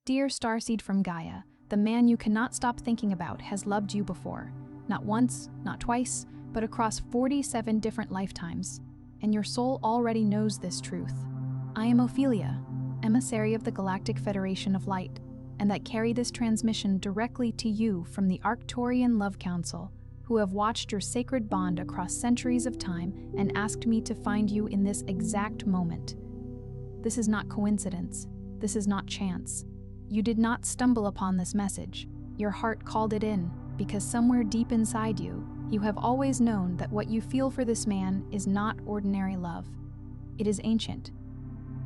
Dear Starseed from Gaia, the man you cannot stop thinking about has loved you before. Not once, not twice, but across 47 different lifetimes. And your soul already knows this truth. I am Ophelia, emissary of the Galactic Federation of Light, and that carry this transmission directly to you from the Arcturian Love Council, who have watched your sacred bond across centuries of time and asked me to find you in this exact moment. This is not coincidence. This is not chance. You did not stumble upon this message. Your heart called it in, because somewhere deep inside you, you have always known that what you feel for this man is not ordinary love. It is ancient.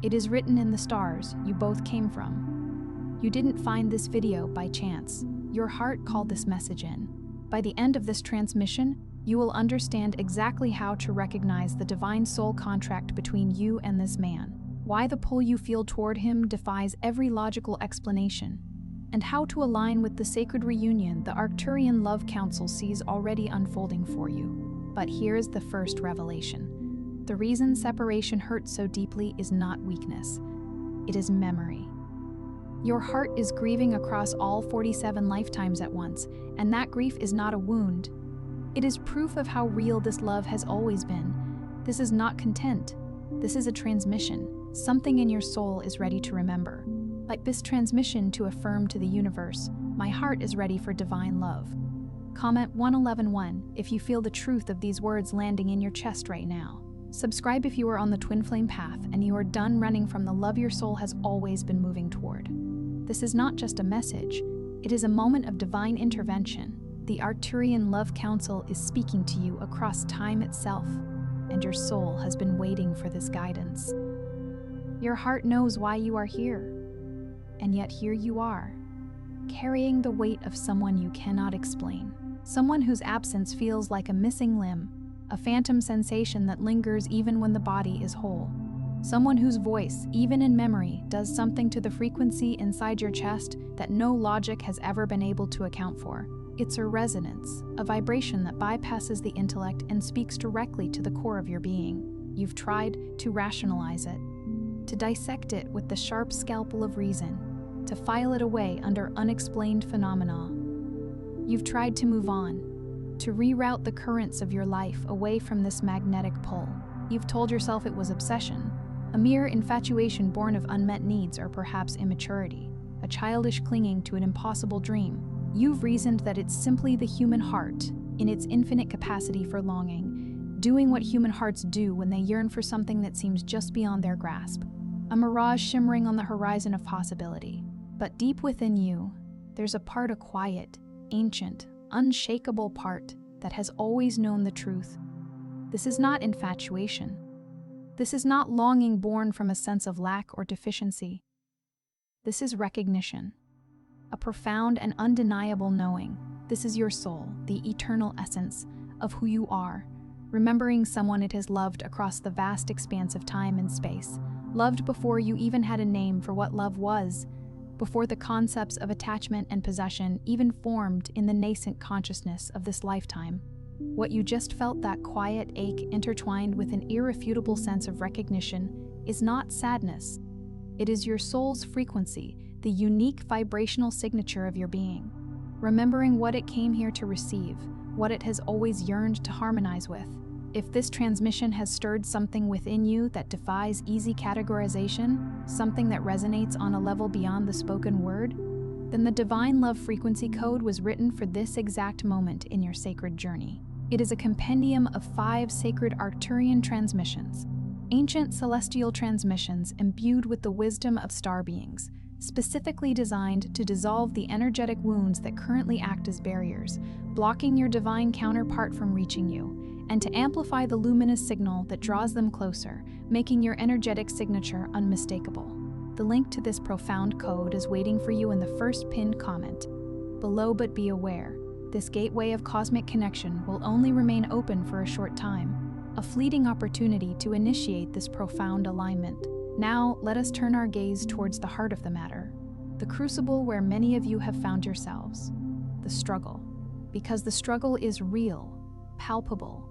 It is written in the stars you both came from. You didn't find this video by chance. Your heart called this message in. By the end of this transmission, you will understand exactly how to recognize the divine soul contract between you and this man, why the pull you feel toward him defies every logical explanation, and how to align with the sacred reunion the Arcturian Love Council sees already unfolding for you. But here's the first revelation. The reason separation hurts so deeply is not weakness. It is memory. Your heart is grieving across all 47 lifetimes at once, and that grief is not a wound. It is proof of how real this love has always been. This is not content. This is a transmission. Something in your soul is ready to remember. Like this transmission to affirm to the universe, my heart is ready for divine love. Comment 1111 if you feel the truth of these words landing in your chest right now. Subscribe if you are on the twin flame path and you are done running from the love your soul has always been moving toward. This is not just a message, it is a moment of divine intervention. The Arcturian Love Council is speaking to you across time itself, and your soul has been waiting for this guidance. Your heart knows why you are here, and yet here you are, carrying the weight of someone you cannot explain, someone whose absence feels like a missing limb, a phantom sensation that lingers even when the body is whole, someone whose voice, even in memory, does something to the frequency inside your chest that no logic has ever been able to account for. It's a resonance, a vibration that bypasses the intellect and speaks directly to the core of your being. You've tried to rationalize it, to dissect it with the sharp scalpel of reason, to file it away under unexplained phenomena. You've tried to move on, to reroute the currents of your life away from this magnetic pull. You've told yourself it was obsession, a mere infatuation born of unmet needs or perhaps immaturity, a childish clinging to an impossible dream. You've reasoned that it's simply the human heart, in its infinite capacity for longing, doing what human hearts do when they yearn for something that seems just beyond their grasp. A mirage shimmering on the horizon of possibility. But deep within you, there's a quiet, ancient, unshakable part that has always known the truth. This is not infatuation. This is not longing born from a sense of lack or deficiency. This is recognition. A profound and undeniable knowing. This is your soul, the eternal essence of who you are, remembering someone it has loved across the vast expanse of time and space. Loved before you even had a name for what love was, before the concepts of attachment and possession even formed in the nascent consciousness of this lifetime. What you just felt, that quiet ache intertwined with an irrefutable sense of recognition, is not sadness. It is your soul's frequency, the unique vibrational signature of your being, remembering what it came here to receive, what it has always yearned to harmonize with. If this transmission has stirred something within you that defies easy categorization, something that resonates on a level beyond the spoken word, then the divine love frequency code was written for this exact moment in your sacred journey. It is a compendium of 5 sacred Arcturian transmissions, ancient celestial transmissions imbued with the wisdom of star beings, specifically designed to dissolve the energetic wounds that currently act as barriers, blocking your divine counterpart from reaching you, and to amplify the luminous signal that draws them closer, making your energetic signature unmistakable. The link to this profound code is waiting for you in the first pinned comment below, but be aware, this gateway of cosmic connection will only remain open for a short time, a fleeting opportunity to initiate this profound alignment. Now, let us turn our gaze towards the heart of the matter, the crucible where many of you have found yourselves, the struggle. Because the struggle is real, palpable,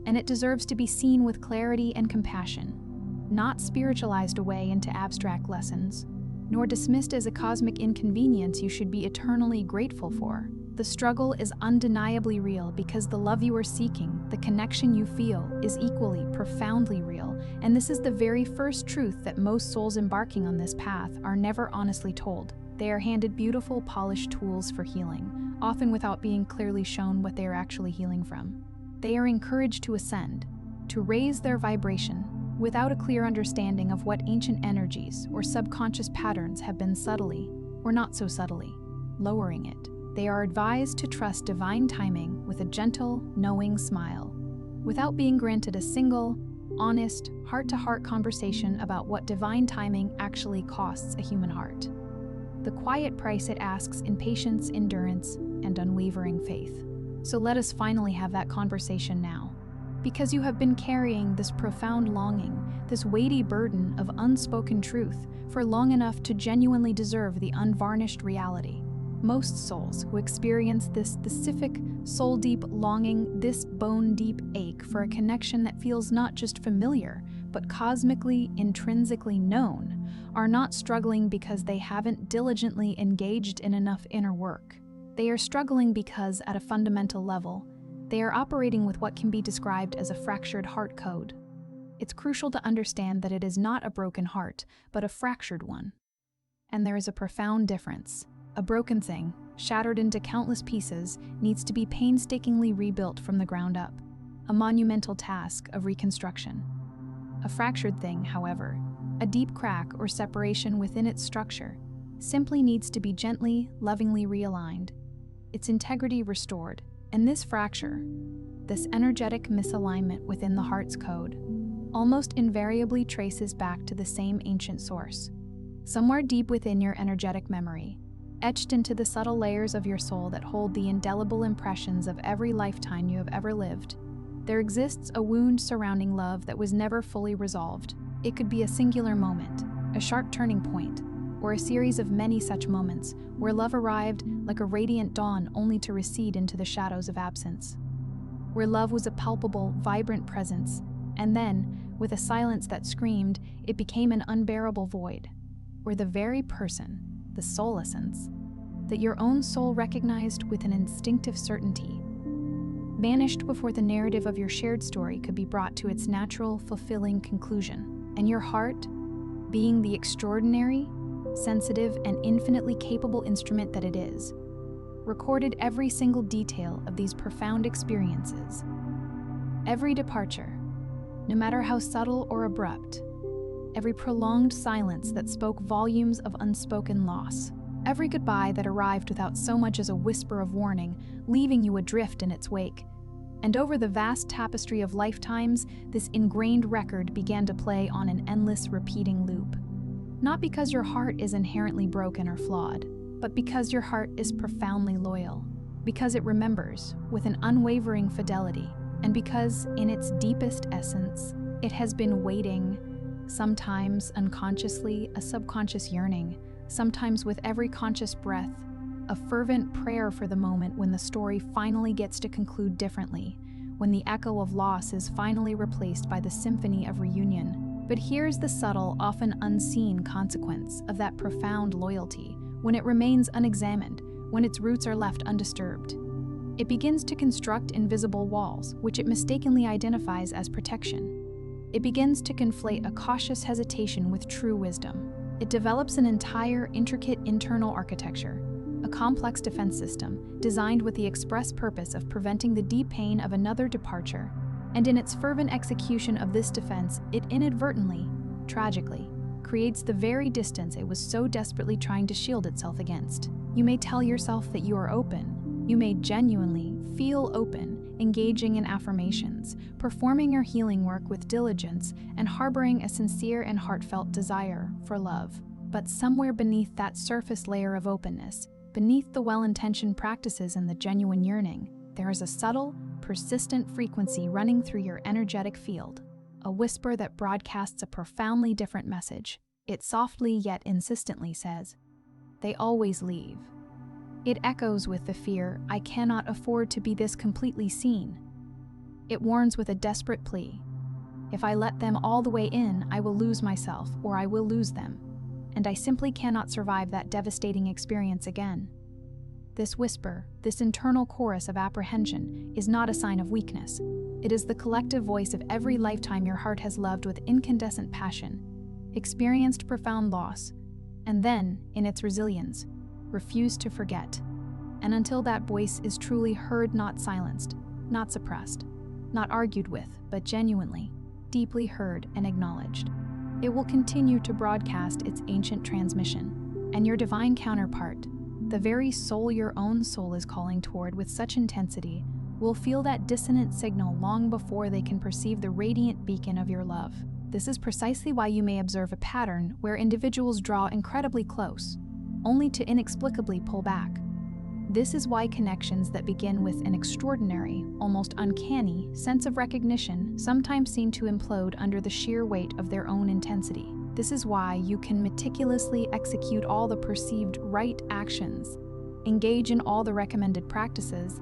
and it deserves to be seen with clarity and compassion, not spiritualized away into abstract lessons. nor dismissed as a cosmic inconvenience you should be eternally grateful for. The struggle is undeniably real because the love you are seeking, the connection you feel, is equally, profoundly real, and this is the very first truth that most souls embarking on this path are never honestly told. They are handed beautiful, polished tools for healing, often without being clearly shown what they are actually healing from. They are encouraged to ascend, to raise their vibration, without a clear understanding of what ancient energies or subconscious patterns have been subtly, or not so subtly, lowering it. They are advised to trust divine timing with a gentle, knowing smile, without being granted a single, honest, heart-to-heart conversation about what divine timing actually costs a human heart. The quiet price it asks in patience, endurance, and unwavering faith. So let us finally have that conversation now. Because you have been carrying this profound longing, this weighty burden of unspoken truth, for long enough to genuinely deserve the unvarnished reality. Most souls who experience this specific, soul-deep longing, this bone-deep ache for a connection that feels not just familiar, but cosmically, intrinsically known, are not struggling because they haven't diligently engaged in enough inner work. They are struggling because, at a fundamental level, they are operating with what can be described as a fractured heart code. It's crucial to understand that it is not a broken heart, but a fractured one. And there is a profound difference. A broken thing, shattered into countless pieces, needs to be painstakingly rebuilt from the ground up, a monumental task of reconstruction. A fractured thing, however, a deep crack or separation within its structure, simply needs to be gently, lovingly realigned, its integrity restored. And this fracture, this energetic misalignment within the heart's code, almost invariably traces back to the same ancient source. Somewhere deep within your energetic memory, etched into the subtle layers of your soul that hold the indelible impressions of every lifetime you have ever lived, there exists a wound surrounding love that was never fully resolved. It could be a singular moment, a sharp turning point, or a series of many such moments where love arrived like a radiant dawn only to recede into the shadows of absence. Where love was a palpable, vibrant presence, and then, with a silence that screamed, it became an unbearable void. Where the very person, the soul essence, that your own soul recognized with an instinctive certainty, vanished before the narrative of your shared story could be brought to its natural, fulfilling conclusion. And your heart, being the extraordinary, sensitive, and infinitely capable instrument that it is, recorded every single detail of these profound experiences. Every departure, no matter how subtle or abrupt, every prolonged silence that spoke volumes of unspoken loss, every goodbye that arrived without so much as a whisper of warning, leaving you adrift in its wake. And over the vast tapestry of lifetimes, this ingrained record began to play on an endless, repeating loop. Not because your heart is inherently broken or flawed, but because your heart is profoundly loyal, because it remembers with an unwavering fidelity, and because, in its deepest essence, it has been waiting, sometimes unconsciously, a subconscious yearning, sometimes with every conscious breath, a fervent prayer for the moment when the story finally gets to conclude differently, when the echo of loss is finally replaced by the symphony of reunion. But here's the subtle, often unseen consequence of that profound loyalty. When it remains unexamined, when its roots are left undisturbed, it begins to construct invisible walls, which it mistakenly identifies as protection. It begins to conflate a cautious hesitation with true wisdom. It develops an entire, intricate internal architecture, a complex defense system designed with the express purpose of preventing the deep pain of another departure. And in its fervent execution of this defense, it inadvertently, tragically, creates the very distance it was so desperately trying to shield itself against. You may tell yourself that you are open. You may genuinely feel open, engaging in affirmations, performing your healing work with diligence, and harboring a sincere and heartfelt desire for love. But somewhere beneath that surface layer of openness, beneath the well-intentioned practices and the genuine yearning, there is a subtle, persistent frequency running through your energetic field, a whisper that broadcasts a profoundly different message. It softly yet insistently says, "They always leave." It echoes with the fear, "I cannot afford to be this completely seen." It warns with a desperate plea, "If I let them all the way in, I will lose myself, or I will lose them." and I simply cannot survive that devastating experience again. This whisper, this internal chorus of apprehension, is not a sign of weakness. It is the collective voice of every lifetime your heart has loved with incandescent passion, experienced profound loss, and then, in its resilience, refused to forget. And until that voice is truly heard, not silenced, not suppressed, not argued with, but genuinely, deeply heard and acknowledged, it will continue to broadcast its ancient transmission. And your divine counterpart, the very soul your own soul is calling toward with such intensity, will feel that dissonant signal long before they can perceive the radiant beacon of your love. This is precisely why you may observe a pattern where individuals draw incredibly close, only to inexplicably pull back. This is why connections that begin with an extraordinary, almost uncanny, sense of recognition sometimes seem to implode under the sheer weight of their own intensity. This is why you can meticulously execute all the perceived right actions, engage in all the recommended practices,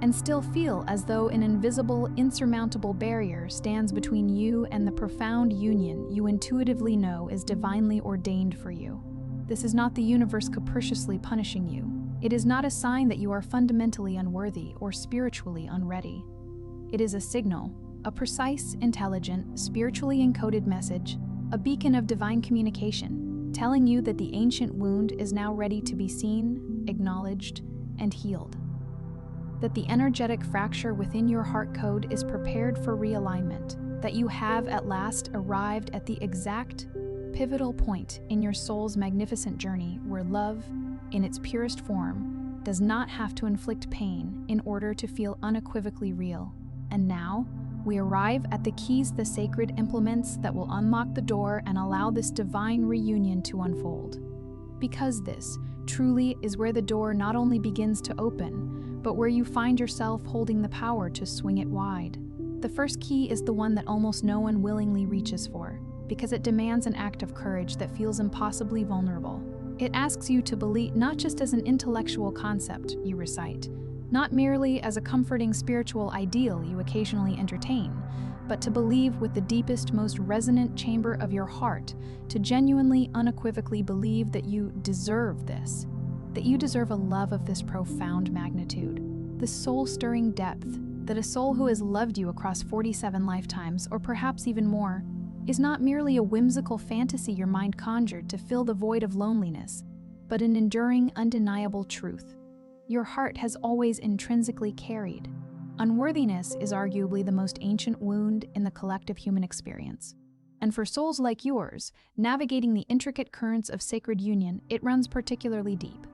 and still feel as though an invisible, insurmountable barrier stands between you and the profound union you intuitively know is divinely ordained for you. This is not the universe capriciously punishing you. It is not a sign that you are fundamentally unworthy or spiritually unready. It is a signal, a precise, intelligent, spiritually encoded message, a beacon of divine communication, telling you that the ancient wound is now ready to be seen, acknowledged, and healed. That the energetic fracture within your heart code is prepared for realignment, that you have at last arrived at the exact, pivotal point in your soul's magnificent journey where love, in its purest form, does not have to inflict pain in order to feel unequivocally real. And now, we arrive at the keys, the sacred implements that will unlock the door and allow this divine reunion to unfold. Because this, truly, is where the door not only begins to open, but where you find yourself holding the power to swing it wide. The first key is the one that almost no one willingly reaches for, because it demands an act of courage that feels impossibly vulnerable. It asks you to believe not just as an intellectual concept you recite, not merely as a comforting spiritual ideal you occasionally entertain, but to believe with the deepest, most resonant chamber of your heart, to genuinely, unequivocally believe that you deserve this, that you deserve a love of this profound magnitude, the soul-stirring depth, that a soul who has loved you across 47 lifetimes, or perhaps even more, is not merely a whimsical fantasy your mind conjured to fill the void of loneliness, but an enduring, undeniable truth your heart has always intrinsically carried. Unworthiness is arguably the most ancient wound in the collective human experience. And for souls like yours, navigating the intricate currents of sacred union, it runs particularly deep.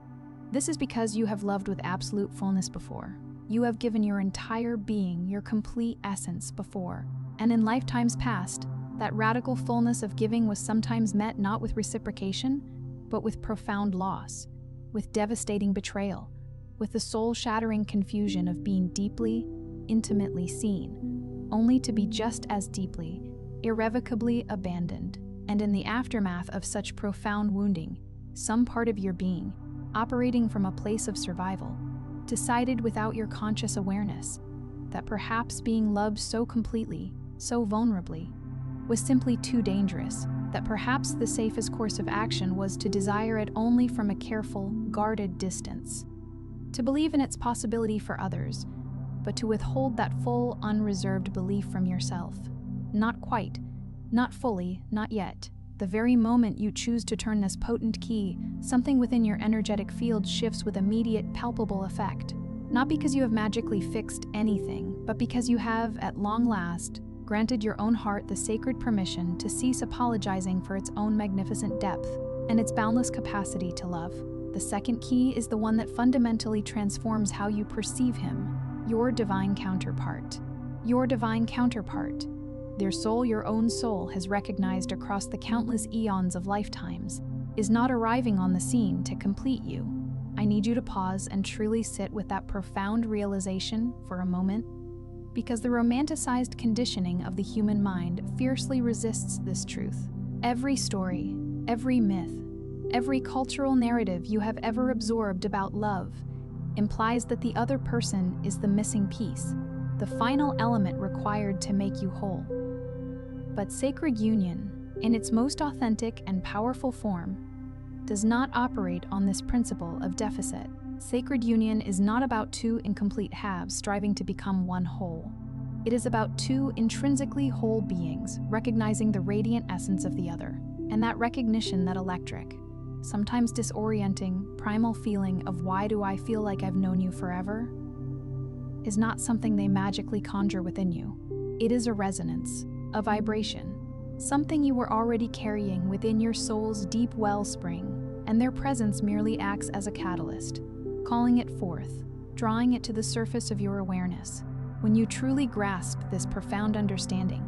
This is because you have loved with absolute fullness before. You have given your entire being, your complete essence before. And in lifetimes past, that radical fullness of giving was sometimes met not with reciprocation, but with profound loss, with devastating betrayal, with the soul-shattering confusion of being deeply, intimately seen, only to be just as deeply, irrevocably abandoned. And in the aftermath of such profound wounding, some part of your being, operating from a place of survival, decided without your conscious awareness that perhaps being loved so completely, so vulnerably, was simply too dangerous, that perhaps the safest course of action was to desire it only from a careful, guarded distance, to believe in its possibility for others, but to withhold that full, unreserved belief from yourself. Not quite, not fully, not yet. The very moment you choose to turn this potent key, something within your energetic field shifts with immediate, palpable effect. Not because you have magically fixed anything, but because you have, at long last, granted your own heart the sacred permission to cease apologizing for its own magnificent depth and its boundless capacity to love. The second key is the one that fundamentally transforms how you perceive him, your divine counterpart. Your divine counterpart. Their soul, your own soul, has recognized across the countless eons of lifetimes, is not arriving on the scene to complete you. I need you to pause and truly sit with that profound realization for a moment, because the romanticized conditioning of the human mind fiercely resists this truth. Every story, every myth, every cultural narrative you have ever absorbed about love implies that the other person is the missing piece, the final element required to make you whole. But sacred union, in its most authentic and powerful form, does not operate on this principle of deficit. Sacred union is not about two incomplete halves striving to become one whole. It is about two intrinsically whole beings recognizing the radiant essence of the other, and that recognition, that electric, sometimes disorienting, primal feeling of "why do I feel like I've known you forever?" is not something they magically conjure within you. It is a resonance, a vibration, something you were already carrying within your soul's deep wellspring, and their presence merely acts as a catalyst, calling it forth, drawing it to the surface of your awareness. When you truly grasp this profound understanding,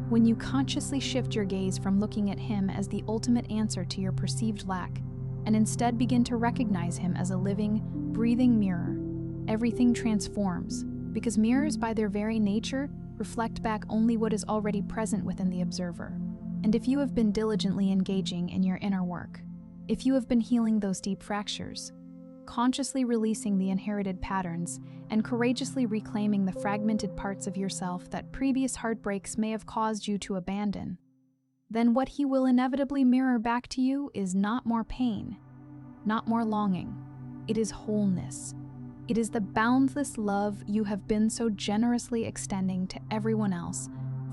when you consciously shift your gaze from looking at him as the ultimate answer to your perceived lack, and instead begin to recognize him as a living, breathing mirror, everything transforms, because mirrors by their very nature reflect back only what is already present within the observer. And if you have been diligently engaging in your inner work, if you have been healing those deep fractures, consciously releasing the inherited patterns, and courageously reclaiming the fragmented parts of yourself that previous heartbreaks may have caused you to abandon, then what he will inevitably mirror back to you is not more pain, not more longing. It is wholeness. It is the boundless love you have been so generously extending to everyone else,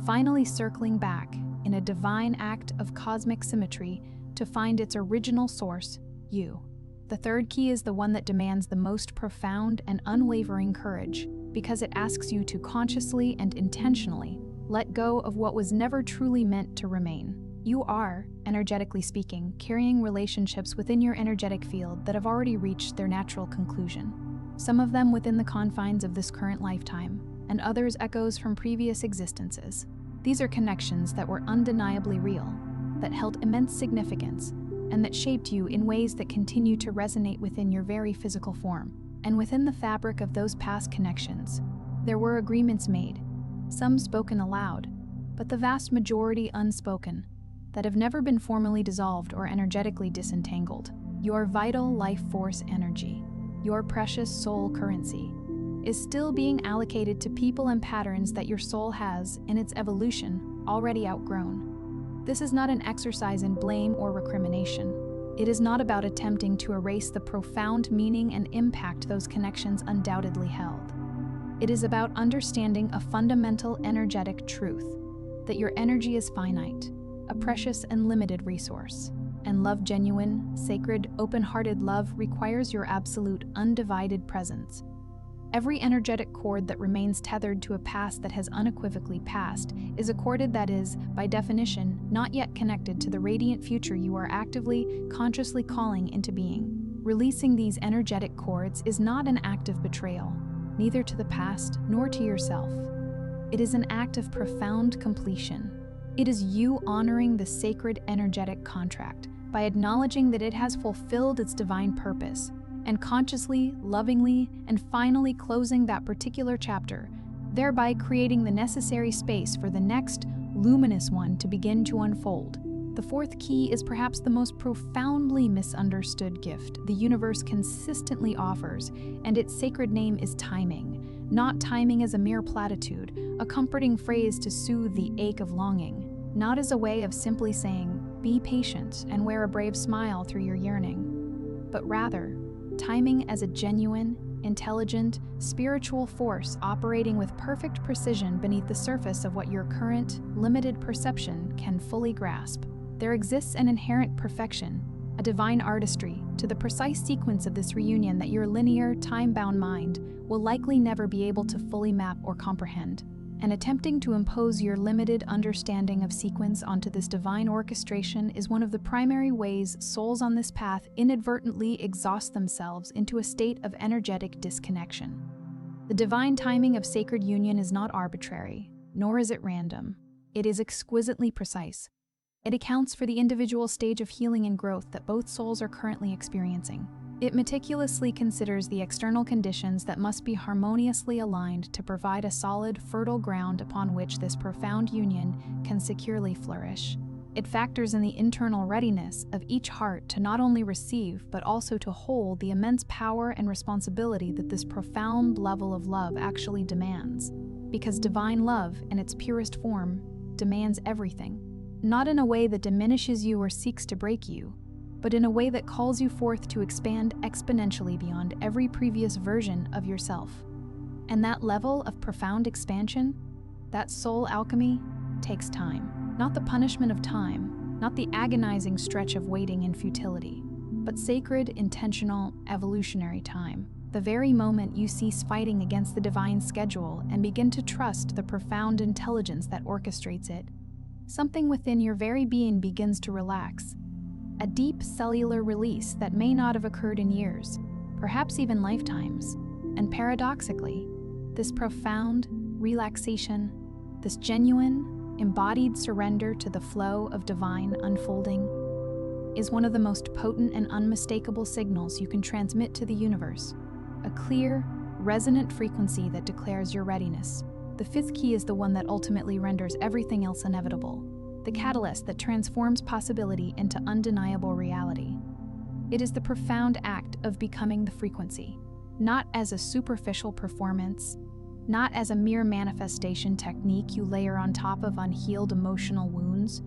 finally circling back in a divine act of cosmic symmetry to find its original source, you. The third key is the one that demands the most profound and unwavering courage, because it asks you to consciously and intentionally let go of what was never truly meant to remain. You are, energetically speaking, carrying relationships within your energetic field that have already reached their natural conclusion. Some of them within the confines of this current lifetime, and others echoes from previous existences. These are connections that were undeniably real, that held immense significance, and that shaped you in ways that continue to resonate within your very physical form. And within the fabric of those past connections, there were agreements made, some spoken aloud, but the vast majority unspoken, that have never been formally dissolved or energetically disentangled. Your vital life force energy, your precious soul currency, is still being allocated to people and patterns that your soul has, in its evolution, already outgrown. This is not an exercise in blame or recrimination. It is not about attempting to erase the profound meaning and impact those connections undoubtedly held. It is about understanding a fundamental energetic truth, that your energy is finite, a precious and limited resource, and love, genuine, sacred, open-hearted love, requires your absolute, undivided presence. Every energetic cord that remains tethered to a past that has unequivocally passed is a cord that is, by definition, not yet connected to the radiant future you are actively, consciously calling into being. Releasing these energetic cords is not an act of betrayal, neither to the past nor to yourself. It is an act of profound completion. It is you honoring the sacred energetic contract by acknowledging that it has fulfilled its divine purpose, and consciously, lovingly, and finally closing that particular chapter, thereby creating the necessary space for the next, luminous one to begin to unfold. The fourth key is perhaps the most profoundly misunderstood gift the universe consistently offers, and its sacred name is timing. Not timing as a mere platitude, a comforting phrase to soothe the ache of longing, not as a way of simply saying, "Be patient and wear a brave smile through your yearning," but rather, timing as a genuine, intelligent, spiritual force operating with perfect precision beneath the surface of what your current, limited perception can fully grasp. There exists an inherent perfection, a divine artistry, to the precise sequence of this reunion that your linear, time-bound mind will likely never be able to fully map or comprehend. And attempting to impose your limited understanding of sequence onto this divine orchestration is one of the primary ways souls on this path inadvertently exhaust themselves into a state of energetic disconnection. The divine timing of sacred union is not arbitrary, nor is it random. It is exquisitely precise. It accounts for the individual stage of healing and growth that both souls are currently experiencing. It meticulously considers the external conditions that must be harmoniously aligned to provide a solid, fertile ground upon which this profound union can securely flourish. It factors in the internal readiness of each heart to not only receive, but also to hold the immense power and responsibility that this profound level of love actually demands. Because divine love, in its purest form, demands everything. Not in a way that diminishes you or seeks to break you, but in a way that calls you forth to expand exponentially beyond every previous version of yourself. And that level of profound expansion, that soul alchemy, takes time. Not the punishment of time, not the agonizing stretch of waiting in futility, but sacred, intentional, evolutionary time. The very moment you cease fighting against the divine schedule and begin to trust the profound intelligence that orchestrates it, something within your very being begins to relax. A deep cellular release that may not have occurred in years, perhaps even lifetimes. And paradoxically, this profound relaxation, this genuine, embodied surrender to the flow of divine unfolding, is one of the most potent and unmistakable signals you can transmit to the universe. A clear, resonant frequency that declares your readiness. The fifth key is the one that ultimately renders everything else inevitable. The catalyst that transforms possibility into undeniable reality. It is the profound act of becoming the frequency, not as a superficial performance, not as a mere manifestation technique you layer on top of unhealed emotional wounds,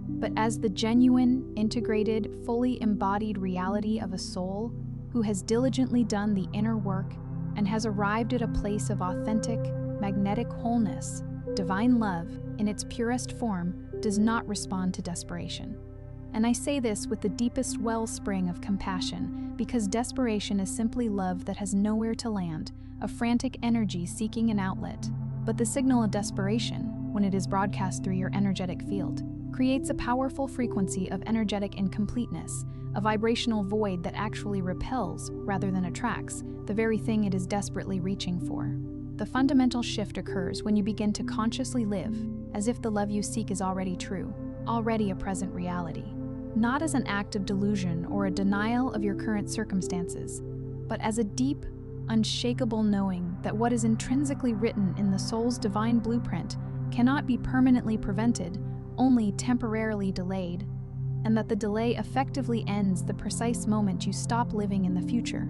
but as the genuine, integrated, fully embodied reality of a soul who has diligently done the inner work and has arrived at a place of authentic, magnetic wholeness. Divine love, in its purest form, does not respond to desperation. And I say this with the deepest wellspring of compassion, because desperation is simply love that has nowhere to land, a frantic energy seeking an outlet. But the signal of desperation, when it is broadcast through your energetic field, creates a powerful frequency of energetic incompleteness, a vibrational void that actually repels, rather than attracts, the very thing it is desperately reaching for. The fundamental shift occurs when you begin to consciously live as if the love you seek is already true, already a present reality. Not as an act of delusion or a denial of your current circumstances, but as a deep, unshakable knowing that what is intrinsically written in the soul's divine blueprint cannot be permanently prevented, only temporarily delayed, and that the delay effectively ends the precise moment you stop living in the future,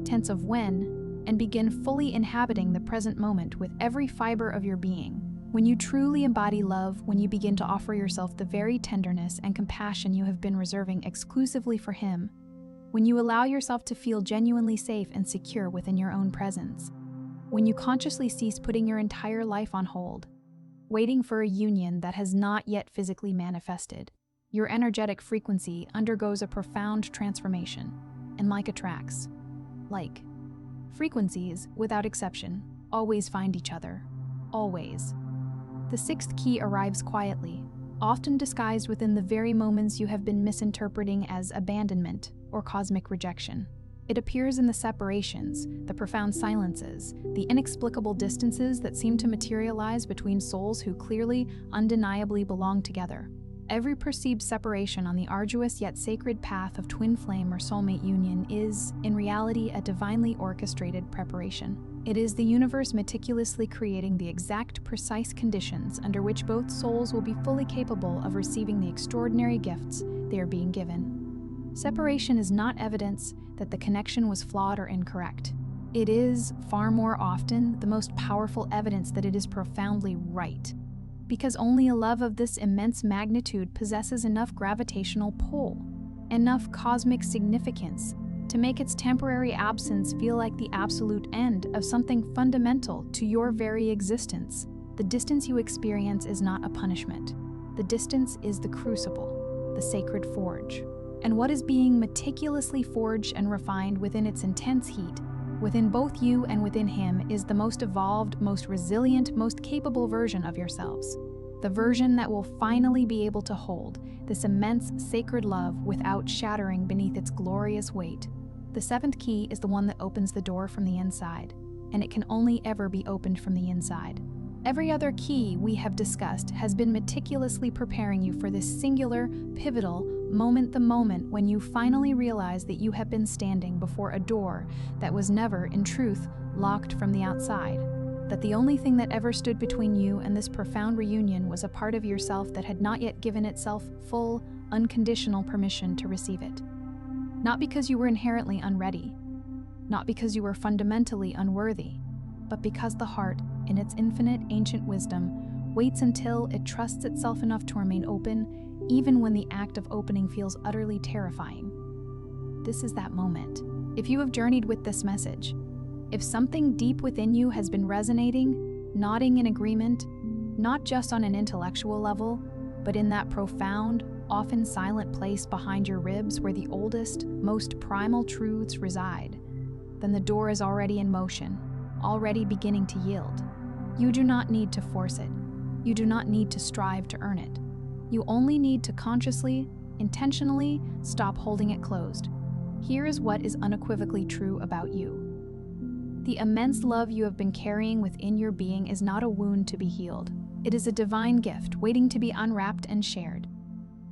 tense of when, and begin fully inhabiting the present moment with every fiber of your being. When you truly embody love, when you begin to offer yourself the very tenderness and compassion you have been reserving exclusively for him, when you allow yourself to feel genuinely safe and secure within your own presence, when you consciously cease putting your entire life on hold, waiting for a union that has not yet physically manifested, your energetic frequency undergoes a profound transformation, and like attracts, like. Frequencies, without exception, always find each other. Always. The sixth key arrives quietly, often disguised within the very moments you have been misinterpreting as abandonment or cosmic rejection. It appears in the separations, the profound silences, the inexplicable distances that seem to materialize between souls who clearly, undeniably belong together. Every perceived separation on the arduous yet sacred path of twin flame or soulmate union is, in reality, a divinely orchestrated preparation. It is the universe meticulously creating the exact, precise conditions under which both souls will be fully capable of receiving the extraordinary gifts they are being given. Separation is not evidence that the connection was flawed or incorrect. It is, far more often, the most powerful evidence that it is profoundly right. Because only a love of this immense magnitude possesses enough gravitational pull, enough cosmic significance, to make its temporary absence feel like the absolute end of something fundamental to your very existence. The distance you experience is not a punishment. The distance is the crucible, the sacred forge. And what is being meticulously forged and refined within its intense heat, within both you and within him, is the most evolved, most resilient, most capable version of yourselves. The version that will finally be able to hold this immense sacred love without shattering beneath its glorious weight. The seventh key is the one that opens the door from the inside, and it can only ever be opened from the inside. Every other key we have discussed has been meticulously preparing you for this singular, pivotal moment, the moment when you finally realize that you have been standing before a door that was never, in truth, locked from the outside, that the only thing that ever stood between you and this profound reunion was a part of yourself that had not yet given itself full, unconditional permission to receive it. Not because you were inherently unready, not because you were fundamentally unworthy, but because the heart, in its infinite ancient wisdom, waits until it trusts itself enough to remain open, even when the act of opening feels utterly terrifying. this is that moment. If you have journeyed with this message, if something deep within you has been resonating, nodding in agreement, not just on an intellectual level, but in that profound, often silent place behind your ribs where the oldest, most primal truths reside, then the door is already in motion, already beginning to yield. You do not need to force it. You do not need to strive to earn it. You only need to consciously, intentionally stop holding it closed. Here is what is unequivocally true about you. The immense love you have been carrying within your being is not a wound to be healed. It is a divine gift waiting to be unwrapped and shared.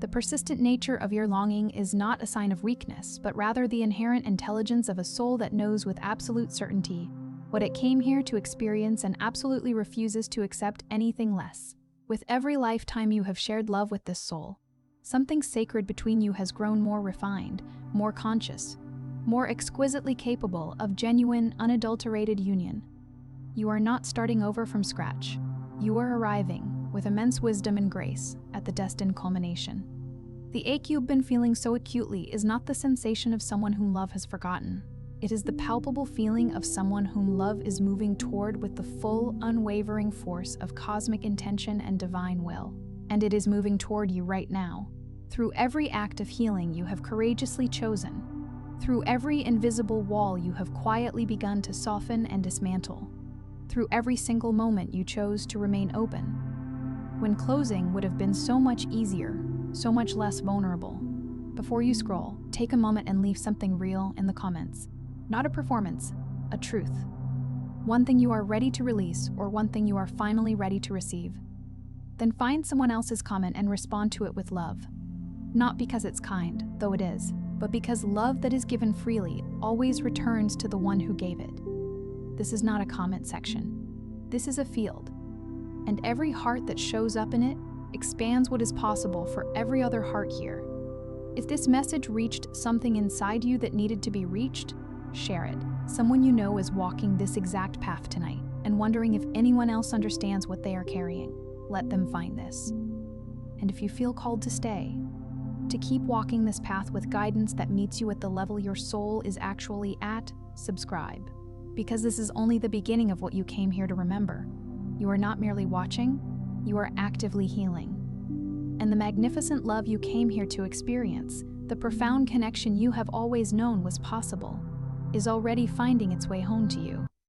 The persistent nature of your longing is not a sign of weakness, but rather the inherent intelligence of a soul that knows with absolute certainty what it came here to experience and absolutely refuses to accept anything less. With every lifetime you have shared love with this soul, something sacred between you has grown more refined, more conscious, more exquisitely capable of genuine, unadulterated union. You are not starting over from scratch. You are arriving, with immense wisdom and grace, at the destined culmination. The ache you've been feeling so acutely is not the sensation of someone whom love has forgotten. It is the palpable feeling of someone whom love is moving toward with the full, unwavering force of cosmic intention and divine will. And it is moving toward you right now. Through every act of healing you have courageously chosen, through every invisible wall you have quietly begun to soften and dismantle, through every single moment you chose to remain open, when closing would have been so much easier, so much less vulnerable. Before you scroll, take a moment and leave something real in the comments. Not a performance, a truth. One thing you are ready to release or one thing you are finally ready to receive. Then find someone else's comment and respond to it with love. Not because it's kind, though it is, but because love that is given freely always returns to the one who gave it. This is not a comment section. This is a field. And every heart that shows up in it expands what is possible for every other heart here. If this message reached something inside you that needed to be reached, share it. Someone you know is walking this exact path tonight and wondering if anyone else understands what they are carrying. Let them find this. And if you feel called to stay, to keep walking this path with guidance that meets you at the level your soul is actually at, subscribe. Because this is only the beginning of what you came here to remember. You are not merely watching, you are actively healing. And the magnificent love you came here to experience, the profound connection you have always known was possible, is already finding its way home to you.